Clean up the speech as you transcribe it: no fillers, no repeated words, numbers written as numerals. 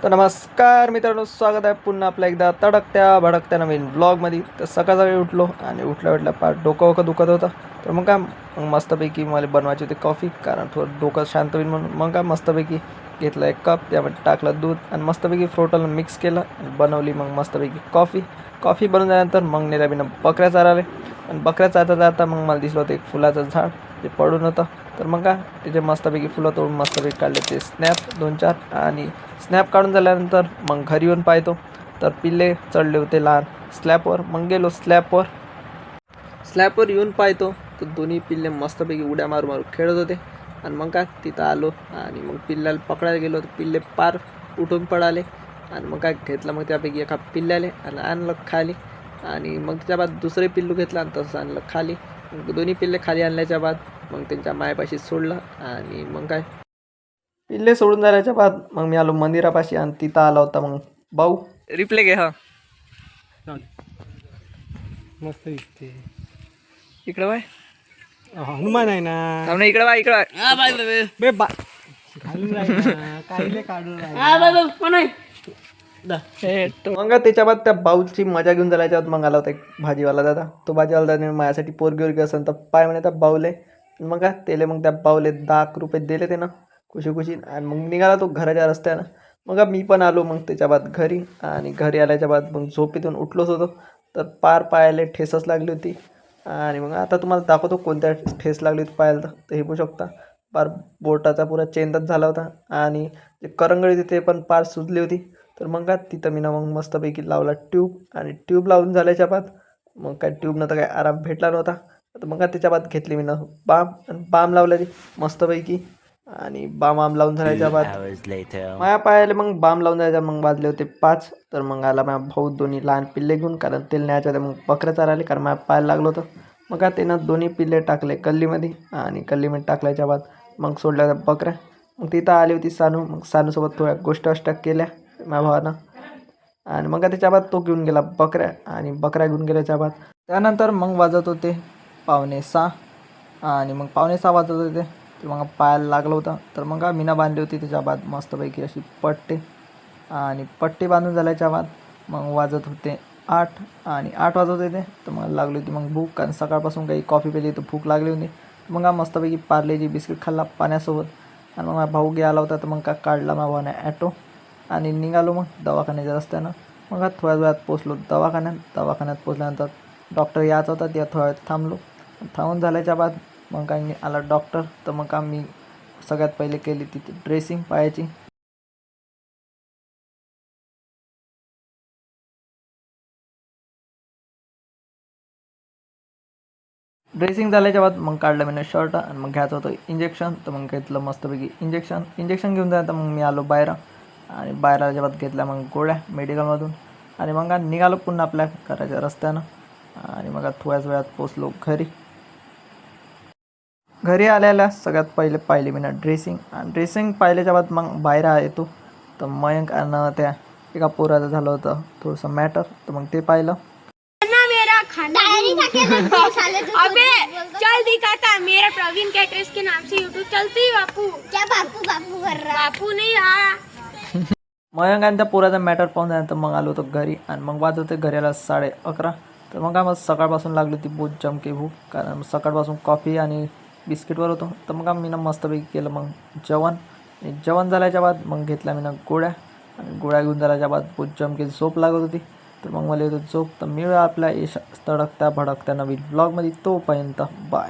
तर नमस्कार मित्रांनो, स्वागत आहे पुन्हा आपल्या एकदा तडकत्या भडकत्या नवीन व्लॉगमध्ये. तर सकाळी उठलो आणि उठल्या पार डोकं दुखत होतं. तर मग काय मस्तपैकी मला बनवायची होती कॉफी, कारण थोडं डोकं शांत होईल म्हणून. मग काय मस्तपैकी घेतला एक कप, त्यामध्ये टाकलं दूध आणि मस्तपैकी फ्रोटल मिक्स केलं आणि बनवली मग मस्तपैकी कॉफी बनवून झाल्यानंतर मग नेल्या मी बकऱ्या चाराले. आणि बकऱ्या चारता जाता मग मला दिसलं होतं एक फुलाचं झाड ते पडून होतं. तर मग काय तिथे मस्तपैकी फुलं तोडून मस्तपैकी काढले ते स्नॅप 2-4. आणि स्नॅप काढून झाल्यानंतर मग घरी येऊन पाहतो तर पिल्ले चढले होते लहान स्लॅपवर. मग गेलो स्लॅपवर येऊन पाहतो तर दोन्ही पिल्ले मस्तपैकी उड्या मारू खेळत होते. आणि मग काय तिथं आलो आणि मग पिल्ल्याला पकडायला गेलो तर पिल्ले पार उठून पडाले. आणि मग काय घेतलं मग त्यापैकी एका पिल्ल्याले आणि आणलं खाली. आणि मग त्याच्या बाद दुसरे पिल्लू घेतलं आणि तसं आणलं खाली. मग दोन्ही पिल्ले खाली आणल्याच्या बाद मग त्यांच्या मायपाशी सोडलं. आणि मग काय पिल्ले सोडून झाल्याच्या बाद मग मी आलो मंदिरापाशी आणि तिथं आला होता मग भाऊ. रिप्ले घे. हा मस्त दिसते. इकडं बाय हनुमान आहे ना. इकडं बाय बे बा घालून राहील काहीले काढून राहील. मग त्याच्या बाद त्या बाऊलची मजा घेऊन झाल्याच्या बाद मग आला होता एक भाजीवाला दादा. तो भाजीवाला दादा माझ्यासाठी पोरगी असेल तर पाय म्हणे त्या बाऊले. मग काय त्याला मग त्या बाऊले 10 रुपये दिले ते ना खुशी. आणि मग निघाला तो घराच्या रस्त्यानं. मग मी पण आलो मग त्याच्या बाद घरी. आणि घरी आल्याच्या बाद मग झोपेतून उठलोच होतो तर पार पायाला ठेसच लागली होती. आणि मग आता तुम्हाला दाखवतो कोणत्या ठेस लागली होती पायाला. तर हे पाहू शकता पार बोटाचा पुरा चेंदच झाला होता. आणि जे करंगळी होती ते पण पार सुजली होती. तर मग काय तिथं मी ना मग मस्तपैकी लावला ट्यूब. आणि ट्यूब लावून झाल्याच्या बाद मग काय ट्यूबनं तर काय आराम भेटला नव्हता. तर मग काय त्याच्या बाद घेतली मी ना बाम आणि बाम लावल्याची मस्तपैकी. आणि बाम लावून झाल्याच्या बाद माझ्या पायाला मग बाम लावून जायच्या मग वाजले होते 5. तर मग आला माझा भाऊ दोन्ही लहान पिल्ले घेऊन, कारण तेल न्यायच्या होत्या मग बकऱ्या चाराले, कारण माझ्या पायाला लागलं होतं. मग काय त्यानं दोन्ही पिल्ले टाकले गल्लीमध्ये. आणि गल्लीमध्ये टाकल्याच्या बाद मग सोडल्या त्या बकऱ्या. मग तिथं आली होती सानू. मग सानूसोबत थोड्या गोष्टी केल्या माझ्या भावानं. आणि मग त्याच्या बाद तो घेऊन गेला बकऱ्या. आणि बकऱ्या घेऊन गेल्याच्या बाद त्यानंतर मग वाजत होते 5:45. आणि मग 5:45 वाजत होते ते मग पायाला लागलं होतं. तर मग मीना बांधली होती त्याच्या बाद मस्तपैकी अशी पट्टी. आणि पट्टी बांधून झाल्याच्या बाद मग वाजत होते 8. आणि 8 वाजत होते तर मला लागली होती मग भूक, कारण सकाळपासून काही कॉफी पिली तर भूक लागली होती. मग मस्तपैकी पार्लेजी बिस्किट खाल्ला पाण्यासोबत. आणि मग भाऊ गेला होता तर मग का काढला माझ्या भावाने ॲटो. आणि निघालो मग दवाखान्याच्या रस्त्यानं. मग थोड्या वेळात पोचलो दवाखान्यात पोचल्यानंतर डॉक्टर यायचा होता, त्या थोड्या वेळात थांबून झाल्याच्या बाद मग काही आला डॉक्टर. तर मग मी सगळ्यात पहिले केली तिथे ड्रेसिंग पायाची. ड्रेसिंग झाल्याच्या बाद मग काढलं मी शर्ट. आणि मग घ्यायचं होतं इंजेक्शन. तर मग घेतलं मस्तपैकी इंजेक्शन घेऊन जायचं. मग मी आलो बाहेर. आणि बाहेर आल्याच्या बाद घेतल्या मग गोळ्या मेडिकलमधून. आणि मग निघालो पुन्हा आपल्या घराच्या रस्त्यानं. आणि मग थोड्याच वेळात पोचलो घरी आल्याला सगळ्यात पहिले पाहिले मी ना ड्रेसिंग. आणि ड्रेसिंग पाहिल्याच्या बाद मग बाहेर येतो तर मयंक आणि त्या एका पोराचं झालं होतं थोडंसं मॅटर. तर मग ते पाहिलं. अबे चल दिखाता मेरा प्रवीण कैटरेस के नाम से यूट्यूब चलती बापू. क्या बापू कर रहा? बापू नहीं हा. मयंक आणि त्या पोराचा मॅटर पाहून झाल्यानंतर मग आलो होतो घरी. आणि मग वाजत होते घरी यायला 11:30. तर मग मग सकाळपासून लागली होती बहुत जमके भूक, कारण सकाळपासून कॉफी आणि बिस्किटवर होतो. तर मग मी मस्तपैकी केलं मग जेवण झाल्याच्या बाद मग घेतल्या मी गोळ्या. आणि गोळ्या घेऊन झाल्याच्या बाद बहुत जमके झोप लागत होती. तर मग मला येतो झोप. तर मिळूया आपल्या तडकत्या भडकत्या नवीन व्लॉगमध्ये. तोपर्यंत बाय.